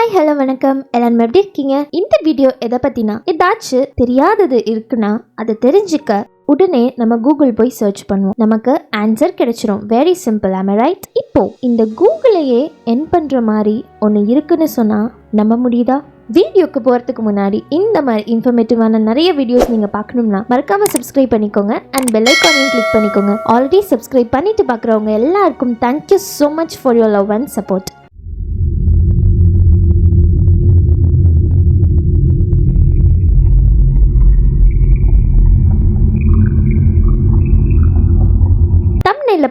Hi hello வணக்கம், எல்லாரும் எப்படி இருக்கீங்க? இந்த வீடியோ எதை பத்தினா, ஏதாச்சும் தெரியாதது இருக்குன்னா அதை தெரிஞ்சுக்க உடனே நம்ம கூகுள் போய் சர்ச் பண்ணுவோம், நமக்கு ஆன்சர் கிடைச்சிரும். Very simple, am I right? இப்போ இந்த கூகுளையே என் பண்ற மாதிரி ஒன்று இருக்குன்னு சொன்னா நம்ப முடியுதா? வீடியோக்கு போகிறதுக்கு முன்னாடி இந்த மாதிரி இன்ஃபர்மேட்டிவான நிறைய வீடியோஸ் நீங்கள் பார்க்கணும்னா மறக்காமல் சப்ஸ்கிரைப் பண்ணிக்கோங்க அண்ட் பெல் ஐக்கானையும் கிளிக் பண்ணிக்கோங்க. ஆல்ரெடி சப்ஸ்கிரைப் பண்ணிட்டு பார்க்குறவங்க எல்லாருக்கும் thank you so much for your love and support.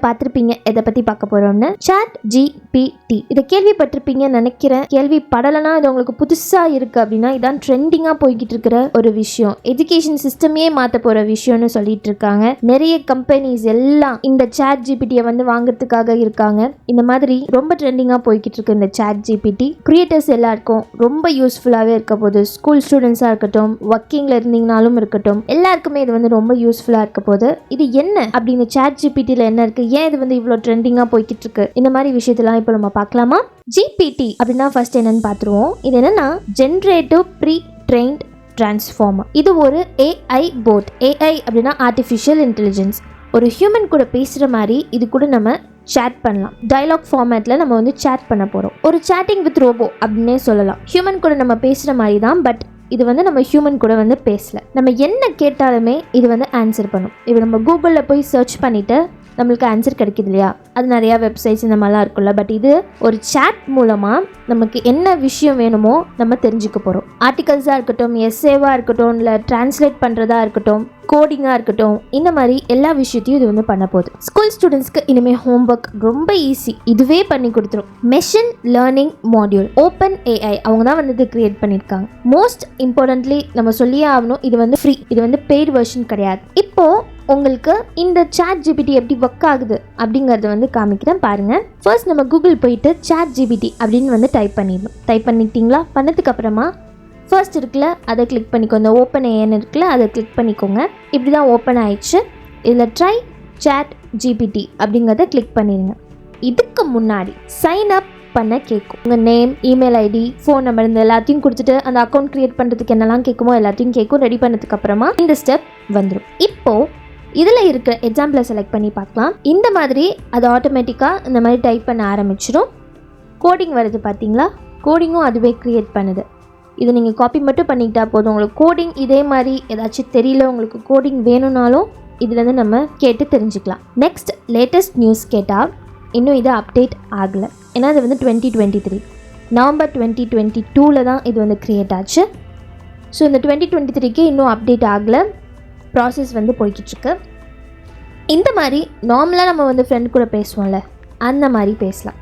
பார்த்திருப்பீங்க எதை பத்தி பார்க்க போறோம்னு. ChatGPT இதை கேள்விப்பட்டிருப்பீங்கன்னு நினைக்கிறேன். கேள்விப்படலைன்னா இது உங்களுக்கு புதுசா இருக்கு அப்படின்னா இதான் ட்ரெண்டிங்கா போய்கிட்டு இருக்கிற ஒரு விஷயம். எஜுகேஷன் சிஸ்டமே மாத்த போற விஷயம்னு சொல்லிட்டு இருக்காங்க. நிறைய கம்பெனிஸ் எல்லாம் இந்த ChatGPT-ய வந்து வாங்குறதுக்காக இருக்காங்க. இந்த மாதிரி ரொம்ப ட்ரெண்டிங்கா போய்கிட்டு இருக்கு இந்த ChatGPT. கிரியேட்டர்ஸ் எல்லாருக்கும் ரொம்ப யூஸ்ஃபுல்லாவே இருக்க போகுது. ஸ்கூல் ஸ்டூடெண்ட்ஸா இருக்கட்டும், ஒர்க்கிங்ல இருந்தீங்கனாலும் இருக்கட்டும், எல்லாருக்குமே இது வந்து ரொம்ப யூஸ்ஃபுல்லா இருக்க போகுது. இது என்ன அப்படின்னு ChatGPT-ல என்ன இருக்கு, ஏன் இது வந்து இவ்வளோ ட்ரெண்டிங்காக போய்கிட்டு இருக்கு, இந்த மாதிரி விஷயத்தெல்லாம் இப்போ நம்ம பார்க்கலாமா? GPT அப்படின்னா ஃபர்ஸ்ட் என்னன்னு பார்த்துருவோம். இது என்னன்னா ஜென்ரேட்டிவ் ப்ரீ ட்ரெயின்ட் டிரான்ஸ்ஃபார்மர். இது ஒரு AI போட். AI அப்படின்னா ஆர்டிஃபிஷியல் இன்டெலிஜென்ஸ். ஒரு ஹியூமன் கூட பேசுகிற மாதிரி இது கூட நம்ம சேட் பண்ணலாம். டயலாக் ஃபார்மேட்டில் நம்ம வந்து சேட் பண்ண போகிறோம். ஒரு சேட்டிங் வித் ரோபோ அப்படின்னே சொல்லலாம். ஹியூமன் கூட நம்ம பேசுகிற மாதிரி தான், பட் இது வந்து நம்ம ஹியூமன் கூட வந்து பேசல. நம்ம என்ன கேட்டாலுமே இது வந்து ஆன்சர் பண்ணும். இப்போ நம்ம கூகுளில் போய் சர்ச் பண்ணிவிட்டு நம்மளுக்கு ஆன்சர் கிடைக்குது இல்லையா, அது நிறையா வெப்சைட்ஸ் இந்த மாதிரிலாம் இருக்குல்ல. பட் இது ஒரு சேட் மூலமாக நமக்கு என்ன விஷயம் வேணுமோ நம்ம தெரிஞ்சுக்க போகிறோம். ஆர்டிகல்ஸாக இருக்கட்டும், எஸ்ஏவாக இருக்கட்டும், இல்லை டிரான்ஸ்லேட் பண்ணுறதா இருக்கட்டும், கோடிங்காக இருக்கட்டும், இந்த மாதிரி எல்லா விஷயத்தையும் இது வந்து பண்ண போகுது. ஸ்கூல் ஸ்டூடெண்ட்ஸ்க்கு இனிமேல் ஹோம்ஒர்க் ரொம்ப ஈஸி, இதுவே பண்ணி கொடுத்துரும். மெஷின் லேர்னிங் மாடியூல் OpenAI அவங்க தான் வந்து இது கிரியேட் பண்ணியிருக்காங்க. மோஸ்ட் இம்பார்ட்டன்ட்லி நம்ம சொல்லியே ஆகணும், இது வந்து ஃப்ரீ, இது வந்து பெய்டு வெர்ஷன் கிடையாது. இப்போது உங்களுக்கு இந்த ChatGPT எப்படி ஒர்க் ஆகுது அப்படிங்கிறத வந்து காமிக்கிறேன் பாருங்க. ஃபர்ஸ்ட் நம்ம கூகுள் போயிட்டு ChatGPT அப்படின்னு வந்து டைப் பண்ணிடணும். டைப் பண்ணிட்டீங்களா? பண்ணதுக்கு அப்புறமா ஃபர்ஸ்ட் இருக்குல்ல அதை கிளிக் பண்ணிக்கோங்க. இந்த OpenAIன்னு இருக்குல்ல அதை கிளிக் பண்ணிக்கோங்க. இப்படி தான் ஓப்பன் ஆயிடுச்சு. இதில் ட்ரை ChatGPT அப்படிங்கிறத கிளிக் பண்ணிடுங்க. இதுக்கு முன்னாடி சைன் அப் பண்ண கேட்கும். உங்கள் name, email ID, phone number இந்த எல்லாத்தையும் கொடுத்துட்டு அந்த அக்கௌண்ட் கிரியேட் பண்ணுறதுக்கு என்னெல்லாம் கேட்குமோ எல்லாத்தையும் கேட்கும். ரெடி பண்ணதுக்கு அப்புறமா இந்த ஸ்டெப் வந்துடும். இப்போது இதில் இருக்கிற எக்ஸாம்பிளை செலக்ட் பண்ணி பார்க்கலாம். இந்த மாதிரி அது ஆட்டோமேட்டிக்காக இந்த மாதிரி டைப் பண்ண ஆரம்பிச்சிடும். கோடிங் வருது பார்த்தீங்களா? கோடிங்கும் அதுவே க்ரியேட் பண்ணுது. இது நீங்கள் காப்பி மட்டும் பண்ணிக்கிட்டா போதும். உங்களுக்கு கோடிங் இதே மாதிரி ஏதாச்சும் தெரியல, உங்களுக்கு கோடிங் வேணும்னாலும் இதுலேருந்து நம்ம கேட்டு தெரிஞ்சுக்கலாம். நெக்ஸ்ட் லேட்டஸ்ட் நியூஸ் கேட்டால் இன்னும் இது அப்டேட் ஆகலை. ஏன்னா இது வந்து 2023 நவம்பர் 2022 தான் இது வந்து க்ரியேட் ஆச்சு. ஸோ இந்த 2023க்கு இன்னும் அப்டேட் ஆகலை. ப்ராசஸ் வந்து போய்கிட்டுருக்கு. இந்த மாதிரி நார்மலாக நம்ம வந்து ஃப்ரெண்ட் கூட பேசுவோம்ல, அந்த மாதிரி பேசலாம்.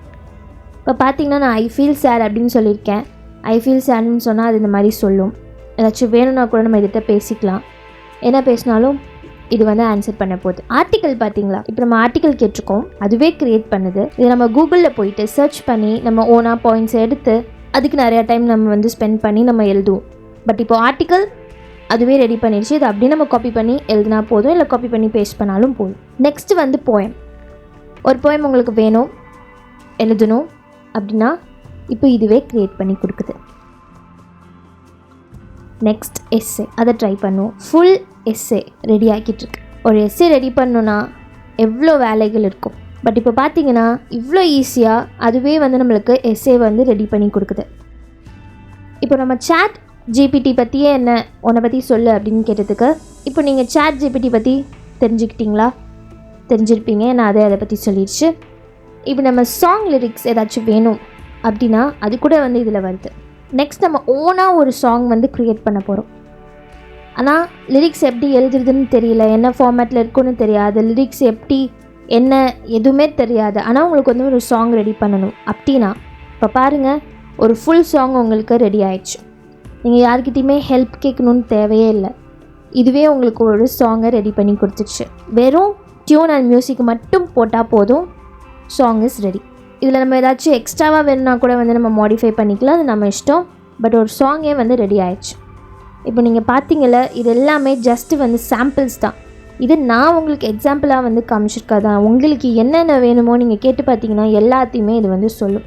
இப்போ பார்த்தீங்கன்னா நான் ஐ ஃபீல் சேட் அப்படின்னு சொல்லியிருக்கேன். ஐ ஃபீல் சேட்னு சொன்னால் அது இந்த மாதிரி சொல்லும். ஏதாச்சும் வேணும்னா கூட நம்ம இதிட்ட பேசிக்கலாம். என்ன பேசினாலும் இது வந்து ஆன்சர் பண்ண போகுது. ஆர்டிக்கல் பார்த்தீங்களா? இப்போ நம்ம ஆர்டிக்கல் கேட்டிருக்கோம், அதுவே க்ரியேட் பண்ணுது. இது நம்ம கூகுளில் போயிட்டு சர்ச் பண்ணி நம்ம ஓனாக பாயிண்ட்ஸ் எடுத்து அதுக்கு நிறையா டைம் நம்ம வந்து ஸ்பெண்ட் பண்ணி நம்ம எழுதுவோம். பட் இப்போ ஆர்டிக்கல் அதுவே ரெடி பண்ணிடுச்சு. இது அப்படியே நம்ம காப்பி பண்ணி எழுதினா போதும், இல்லை காப்பி பண்ணி பேஸ்ட் பண்ணாலும் போதும். நெக்ஸ்ட் வந்து போயம். ஒரு போயம் உங்களுக்கு வேணும், எழுதணும் அப்படின்னா இப்போ இதுவே க்ரியேட் பண்ணி கொடுக்குது. நெக்ஸ்ட் எஸ்ஸே, அதை ட்ரை பண்ணுவோம். ஃபுல் எஸ்ஸே ரெடி ஆக்கிட்டுருக்கு. ஒரு எஸ்ஸே ரெடி பண்ணணுன்னா எவ்வளோ வேலைகள் இருக்கும். பட் இப்போ பார்த்தீங்கன்னா இவ்வளோ ஈஸியாக அதுவே வந்து நம்மளுக்கு எஸ்ஸே வந்து ரெடி பண்ணி கொடுக்குது. இப்போ நம்ம ChatGPT பற்றியே என்ன, உன்னை பற்றி சொல்லு அப்படின்னு கேட்டதுக்கு இப்போ நீங்கள் ChatGPT பற்றி தெரிஞ்சுக்கிட்டீங்களா? தெரிஞ்சிருப்பீங்க. நான் அதை பற்றி சொல்லிடுச்சு. இப்போ நம்ம சாங் லிரிக்ஸ் ஏதாச்சும் வேணும் அப்படின்னா அது கூட வந்து இதில் வருது. நெக்ஸ்ட் நம்ம ஓனாக ஒரு சாங் வந்து க்ரியேட் பண்ண போகிறோம். ஆனால் லிரிக்ஸ் எப்படி எழுதுறதுன்னு தெரியல, என்ன ஃபார்மேட்டில் இருக்குன்னு தெரியாது, லிரிக்ஸ் எப்படி என்ன எதுவுமே தெரியாது. ஆனால் உங்களுக்கு வந்து ஒரு சாங் ரெடி பண்ணணும் அப்படின்னா இப்போ பாருங்கள், ஒரு ஃபுல் சாங் உங்களுக்கு ரெடி ஆயிடுச்சு. நீங்கள் யார்கிட்டையுமே ஹெல்ப் கேட்கணுன்னு தேவையே இல்லை. இதுவே உங்களுக்கு ஒரு சாங்கை ரெடி பண்ணி கொடுத்துருச்சு. வெறும் டியூன் அண்ட் மியூசிக் மட்டும் போட்டால் போதும், சாங் இஸ் ரெடி. இதில் நம்ம ஏதாச்சும் எக்ஸ்ட்ராவாக வேணும்னா கூட வந்து நம்ம மாடிஃபை பண்ணிக்கலாம், அது நம்ம இஷ்டம். பட் ஒரு சாங்கே வந்து ரெடி ஆயிடுச்சு. இப்போ நீங்கள் பார்த்தீங்கல்ல, இது எல்லாமே ஜஸ்ட்டு வந்து சாம்பிள்ஸ் தான். இது நான் உங்களுக்கு எக்ஸாம்பிளாக வந்து காமிச்சிருக்கா தான். உங்களுக்கு என்னென்ன வேணுமோ நீங்கள் கேட்டு பார்த்தீங்கன்னா எல்லாத்தையுமே இது வந்து சொல்லும்.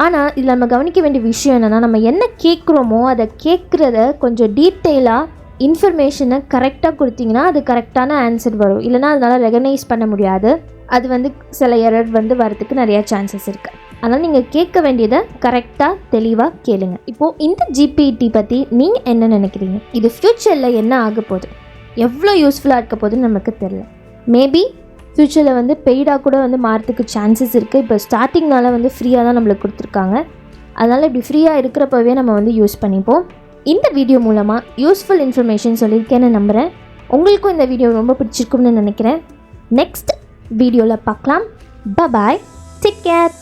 ஆனால் இதில் நம்ம கவனிக்க வேண்டிய விஷயம் என்னென்னா, நம்ம என்ன கேட்குறோமோ அதை கேட்குறத கொஞ்சம் டீட்டெயிலாக இன்ஃபர்மேஷனை கரெக்டாக கொடுத்தீங்கன்னா அது கரெக்டான ஆன்சர் வரும். இல்லைனா அதனால் ரெகனைஸ் பண்ண முடியாது. அது வந்து சில எரர் வந்து வரதுக்கு நிறையா சான்சஸ் இருக்குது. அதனால் நீங்கள் கேட்க வேண்டியதை கரெக்டாக தெளிவாக கேளுங்க. இப்போது இந்த ஜிபிடி பற்றி நீங்கள் என்ன நினைக்கிறீங்க? இது ஃப்யூச்சரில் என்ன ஆக போகுது, எவ்வளோ யூஸ்ஃபுல்லாக இருக்க போகுதுன்னு நமக்கு தெரியல. மேபி ஃப்யூச்சரில் வந்து பெய்டாக கூட வந்து மாறத்துக்கு சான்சஸ் இருக்குது. இப்போ ஸ்டார்டிங்னால வந்து ஃப்ரீயாக தான் நம்மளுக்கு கொடுத்துருக்காங்க. அதனால் இப்படி ஃப்ரீயாக இருக்கிறப்பவே நம்ம வந்து யூஸ் பண்ணிப்போம். இந்த வீடியோ மூலமாக யூஸ்ஃபுல் இன்ஃபர்மேஷன் சொல்லியிருக்கேன்னு நம்புகிறேன். உங்களுக்கும் இந்த வீடியோ ரொம்ப பிடிச்சிருக்கும்னு நினைக்கிறேன். நெக்ஸ்ட் வீடியோவில் பார்க்கலாம். பாய், டேக் கேர்.